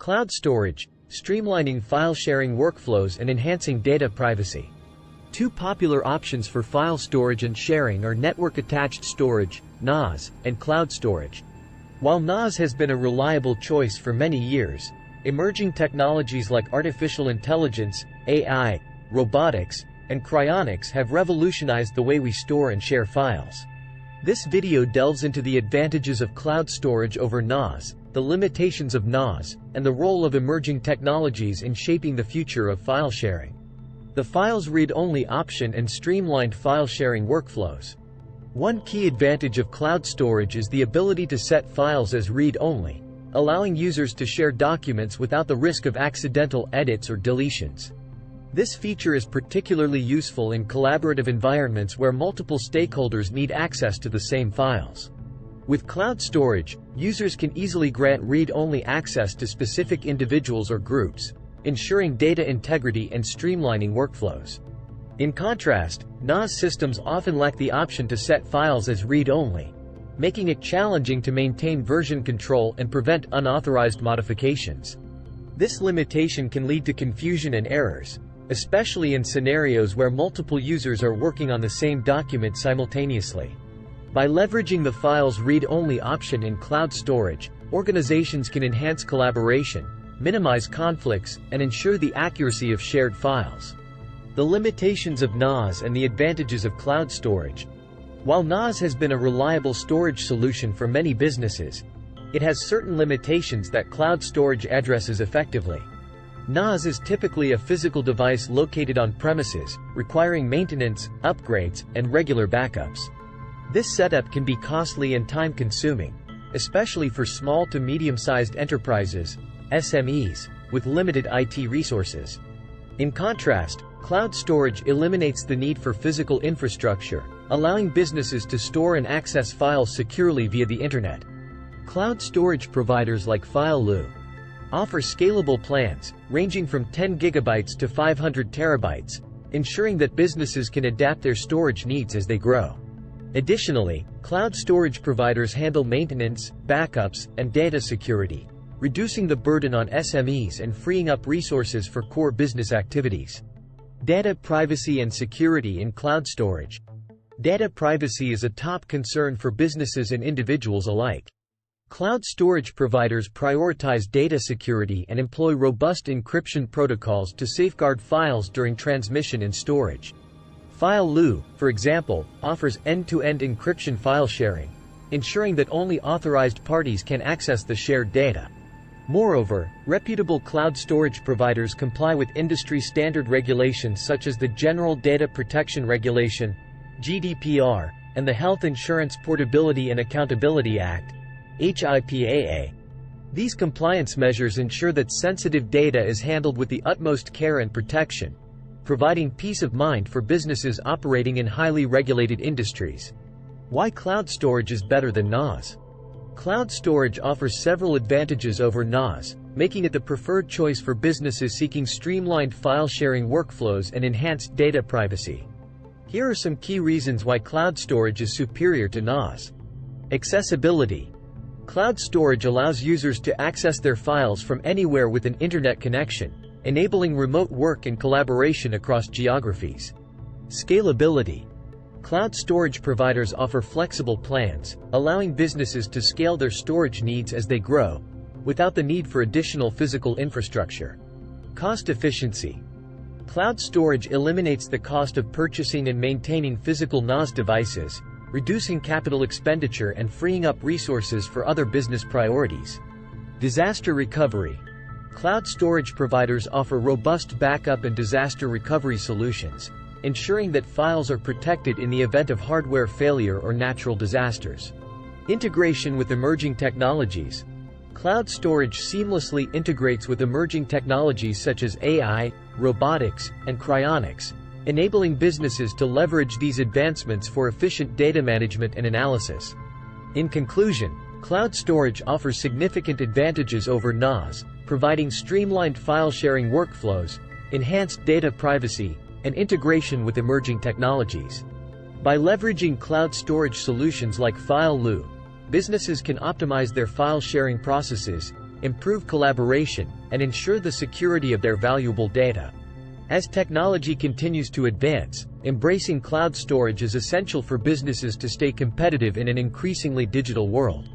Cloud storage, streamlining file sharing workflows and enhancing data privacy. Two popular options for file storage and sharing are network-attached storage, NAS, and cloud storage. While NAS has been a reliable choice for many years, emerging technologies like artificial intelligence, AI, robotics, and cryonics have revolutionized the way we store and share files. This video delves into the advantages of cloud storage over NAS, the limitations of NAS, and the role of emerging technologies in shaping the future of file sharing. The files read-only option and streamlined file sharing workflows. One key advantage of cloud storage is the ability to set files as read-only, allowing users to share documents without the risk of accidental edits or deletions. This feature is particularly useful in collaborative environments where multiple stakeholders need access to the same files. With cloud storage, users can easily grant read-only access to specific individuals or groups, ensuring data integrity and streamlining workflows. In contrast, NAS systems often lack the option to set files as read-only, making it challenging to maintain version control and prevent unauthorized modifications. This limitation can lead to confusion and errors, especially in scenarios where multiple users are working on the same document simultaneously. By leveraging the files read-only option in cloud storage, organizations can enhance collaboration, minimize conflicts, and ensure the accuracy of shared files. The limitations of NAS and the advantages of cloud storage. While NAS has been a reliable storage solution for many businesses, it has certain limitations that cloud storage addresses effectively. NAS is typically a physical device located on premises, requiring maintenance, upgrades, and regular backups. This setup can be costly and time-consuming, especially for small to medium-sized enterprises, SMEs, with limited IT resources. In contrast, cloud storage eliminates the need for physical infrastructure, allowing businesses to store and access files securely via the internet. Cloud storage providers like FileLoo offer scalable plans, ranging from 10 GB to 500 TB, ensuring that businesses can adapt their storage needs as they grow. Additionally, cloud storage providers handle maintenance, backups, and data security, reducing the burden on SMEs and freeing up resources for core business activities. Data privacy and security in cloud storage. Data privacy is a top concern for businesses and individuals alike. Cloud storage providers prioritize data security and employ robust encryption protocols to safeguard files during transmission and storage. FileLoo, for example, offers end-to-end encryption file sharing, ensuring that only authorized parties can access the shared data. Moreover, reputable cloud storage providers comply with industry-standard regulations such as the General Data Protection Regulation, GDPR, and the Health Insurance Portability and Accountability Act, HIPAA. These compliance measures ensure that sensitive data is handled with the utmost care and protection, providing peace of mind for businesses operating in highly regulated industries. Why cloud storage is better than NAS? Cloud storage offers several advantages over NAS, making it the preferred choice for businesses seeking streamlined file-sharing workflows and enhanced data privacy. Here are some key reasons why cloud storage is superior to NAS. Accessibility. Cloud storage allows users to access their files from anywhere with an internet connection, enabling remote work and collaboration across geographies. Scalability. Cloud storage providers offer flexible plans, allowing businesses to scale their storage needs as they grow, without the need for additional physical infrastructure. Cost efficiency. Cloud storage eliminates the cost of purchasing and maintaining physical NAS devices, reducing capital expenditure and freeing up resources for other business priorities. Disaster recovery. Cloud storage providers offer robust backup and disaster recovery solutions, ensuring that files are protected in the event of hardware failure or natural disasters. Integration with emerging technologies. Cloud storage seamlessly integrates with emerging technologies such as AI, robotics, and cryonics, enabling businesses to leverage these advancements for efficient data management and analysis. In conclusion, cloud storage offers significant advantages over NAS, providing streamlined file-sharing workflows, enhanced data privacy, and integration with emerging technologies. By leveraging cloud storage solutions like FileLoo, businesses can optimize their file-sharing processes, improve collaboration, and ensure the security of their valuable data. As technology continues to advance, embracing cloud storage is essential for businesses to stay competitive in an increasingly digital world.